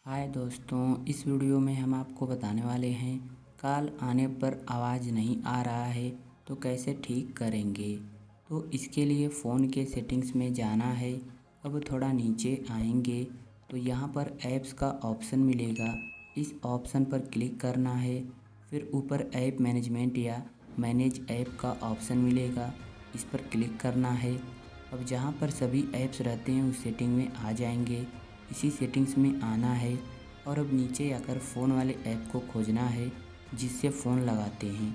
हाय दोस्तों, इस वीडियो में हम आपको बताने वाले हैं कॉल आने पर आवाज़ नहीं आ रहा है तो कैसे ठीक करेंगे। तो इसके लिए फ़ोन के सेटिंग्स में जाना है। अब थोड़ा नीचे आएंगे तो यहाँ पर ऐप्स का ऑप्शन मिलेगा, इस ऑप्शन पर क्लिक करना है। फिर ऊपर ऐप मैनेजमेंट या मैनेज ऐप का ऑप्शन मिलेगा, इस पर क्लिक करना है। अब जहाँ पर सभी ऐप्स रहते हैं उस सेटिंग में आ जाएंगे, इसी सेटिंग्स में आना है और अब नीचे आकर फ़ोन वाले ऐप को खोजना है जिससे फ़ोन लगाते हैं।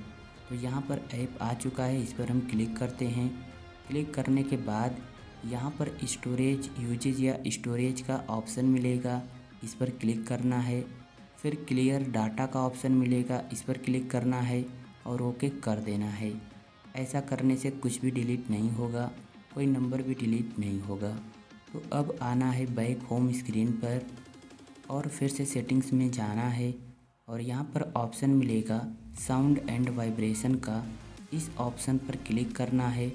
तो यहाँ पर ऐप आ चुका है, इस पर हम क्लिक करते हैं। क्लिक करने के बाद यहाँ पर स्टोरेज यूजेज या स्टोरेज का ऑप्शन मिलेगा, इस पर क्लिक करना है। फिर क्लियर डाटा का ऑप्शन मिलेगा, इस पर क्लिक करना है और ओके कर देना है। ऐसा करने से कुछ भी डिलीट नहीं होगा, कोई नंबर भी डिलीट नहीं होगा। तो अब आना है बैक होम स्क्रीन पर और फिर से सेटिंग्स में जाना है और यहाँ पर ऑप्शन मिलेगा साउंड एंड वाइब्रेशन का, इस ऑप्शन पर क्लिक करना है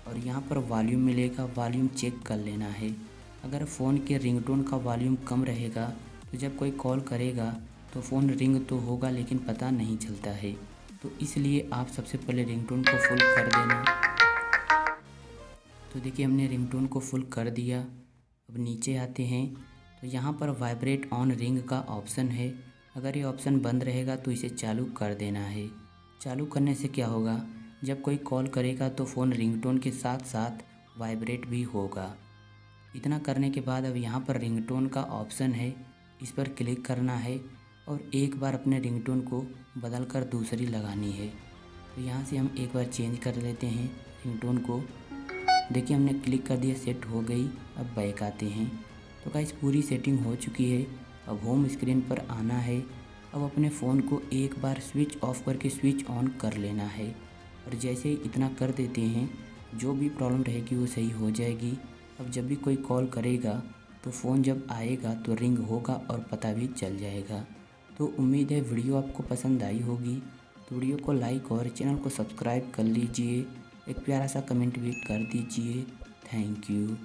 और यहाँ पर वॉल्यूम मिलेगा, वॉल्यूम चेक कर लेना है। अगर फ़ोन के रिंगटोन का वॉल्यूम कम रहेगा तो जब कोई कॉल करेगा तो फ़ोन रिंग तो होगा लेकिन पता नहीं चलता है। तो इसलिए आप सबसे पहले रिंगटोन को फुल कर देना। तो देखिए हमने रिंगटोन को फुल कर दिया। अब नीचे आते हैं तो यहाँ पर वाइब्रेट ऑन रिंग का ऑप्शन है, अगर ये ऑप्शन बंद रहेगा तो इसे चालू कर देना है। चालू करने से क्या होगा, जब कोई कॉल करेगा तो फ़ोन रिंगटोन के साथ साथ वाइब्रेट भी होगा। इतना करने के बाद अब यहाँ पर रिंगटोन का ऑप्शन है, इस पर क्लिक करना है और एक बार अपने रिंगटोन को बदल कर दूसरी लगानी है। तो यहाँ से हम एक बार चेंज कर लेते हैं रिंगटोन को। देखिए हमने क्लिक कर दिया, सेट हो गई। अब बैक आते हैं तो गाइस पूरी सेटिंग हो चुकी है। अब होम स्क्रीन पर आना है। अब अपने फ़ोन को एक बार स्विच ऑफ करके स्विच ऑन कर लेना है और जैसे ही इतना कर देते हैं जो भी प्रॉब्लम रहेगी वो सही हो जाएगी। अब जब भी कोई कॉल करेगा तो फ़ोन जब आएगा तो रिंग होगा और पता भी चल जाएगा। तो उम्मीद है वीडियो आपको पसंद आई होगी, तो वीडियो को लाइक और चैनल को सब्सक्राइब कर लीजिए। एक प्यारा सा कमेंट भी कर दीजिए। Thank you.